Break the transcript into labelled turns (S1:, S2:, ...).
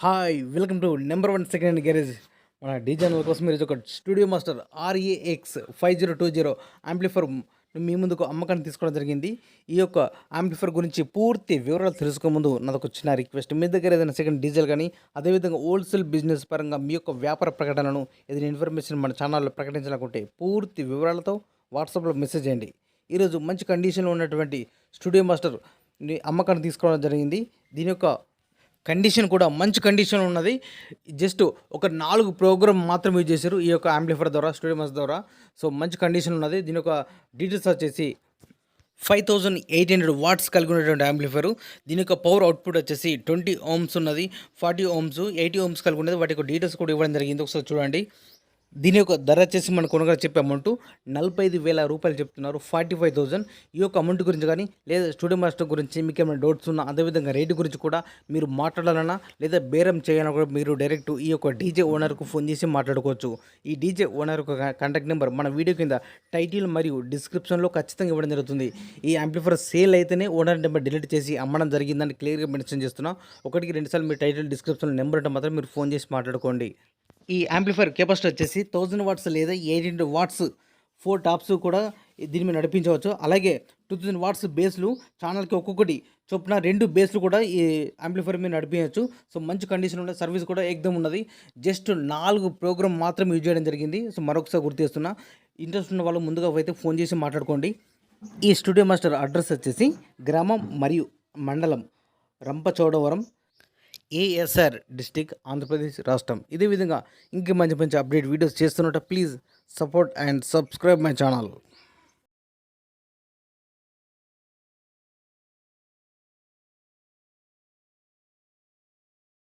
S1: Hi welcome to number 1 second hand garage. మన D channel కోసం మీరు ఒక స్టూడియో మాస్టర్ ఆర్ఏఎక్స్ 5020 యాంప్లిఫైర్ మీ ముందుకు అమ్మకాన్ని తీసుకోవడం జరిగింది. ఈ యొక్క యాంప్లిఫైర్ గురించి పూర్తి వివరాలు తెలుసుకో ముందు నాదొక చిన్న రిక్వెస్ట్. మీ దగ్గర ఏదైనా సెకండ్ డీజిల్ కానీ అదేవిధంగా హోల్సేల్ బిజినెస్ పరంగా మీ యొక్క వ్యాపార ప్రకటనను ఏదైనా ఇన్ఫర్మేషన్ మన ఛానల్లో ప్రకటించాలనుకుంటే పూర్తి వివరాలతో వాట్సాప్లో మెసేజ్ చేయండి. ఈరోజు మంచి కండిషన్లో ఉన్నటువంటి స్టూడియో మాస్టర్ అమ్మకాన్ని తీసుకోవడం జరిగింది. దీని యొక్క కండిషన్ కూడా మంచి కండిషన్ ఉన్నది. జస్ట్ ఒక 4 ప్రోగ్రామ్ మాత్రం యూజ్ చేశారు ఈ యొక్క యాంప్లిఫైర్ ద్వారా, స్టూడియో మాస్టర్ ద్వారా. సో మంచి కండిషన్ ఉన్నది. దీని యొక్క డీటెయిల్స్ వచ్చేసి 5800 వాట్స్ కలిగి ఉన్నటువంటి యాంప్లిఫైర్. దీని యొక్క పవర్ అవుట్పుట్ వచ్చేసి 20 ohms ఉన్నది, 40 ohms, 80 ohms కలిగి ఉన్నది. వాటి యొక్క డీటెయిల్స్ కూడా ఇవ్వడం జరిగింది. ఒకసారి చూడండి. దీని యొక్క ధర వచ్చేసి మన కొనుగోలు చెప్పే అమౌంట్ 45,000 రూపాయలు చెప్తున్నారు, 45,000. ఈ యొక్క అమౌంట్ గురించి కానీ లేదా స్టూడియో మాస్టర్ గురించి మీకు ఏమైనా డౌట్స్ ఉన్నా, అదేవిధంగా రేటు గురించి కూడా మీరు మాట్లాడాలన్నా లేదా బేరం చేయాలన్నా కూడా మీరు డైరెక్ట్ ఈ యొక్క డీజే ఓనర్కు ఫోన్ చేసి మాట్లాడుకోవచ్చు. ఈ డీజే ఓనర్ కాంటాక్ట్ నెంబర్ మన వీడియో కింద టైటిల్ మరియు డిస్క్రిప్షన్లో ఖచ్చితంగా ఇవ్వడం జరుగుతుంది. ఈ యాంప్లిఫైర్ సేల్ అయితేనే ఓనర్ నెంబర్ డిలీట్ చేసి అమ్మడం జరిగిందని క్లియర్గా మెన్షన్ చేస్తున్నా. 1-2 సార్లు మీరు టైటిల్ డిస్క్రిప్షన్లో నెంబర్ ఉంటే మాత్రం మీరు ఫోన్ చేసి మాట్లాడుకోండి. ఈ యాంప్లిఫైర్ కెపాసిటీ వచ్చేసి 1000 వాట్స్ లేదా 800 వాట్స్ 4 టాప్స్ కూడా దీని మీద నడిపించవచ్చు. అలాగే 2000 వాట్స్ బేస్లు ఛానల్కి ఒక్కొక్కటి చొప్పున 2 బేస్లు కూడా ఈ యాంప్లిఫైర్ మీద నడిపించవచ్చు. సో మంచి కండిషన్ ఉన్న సర్వీస్ కూడా ఏకదమ్ ఉన్నది. జస్ట్ 4 ప్రోగ్రామ్ మాత్రం యూజ్ చేయడం జరిగింది. సో మరొకసారి గుర్తు చేస్తున్నా, ఇంట్రెస్ట్ ఉన్న వాళ్ళు ముందుగా అయితే ఫోన్ చేసి మాట్లాడుకోండి. ఈ స్టూడియో మాస్టర్ అడ్రస్ వచ్చేసి గ్రామం మరియు మండలం రంపచోడవరం, ఏఎస్ఆర్ డిస్టిక్, ఆంధ్రప్రదేశ్ రాష్ట్రం. ఇదే విధంగా ఇంకే మంచి మంచి అప్డేట్ వీడియోస్ చేస్తున్నట్టు please support and subscribe my channel.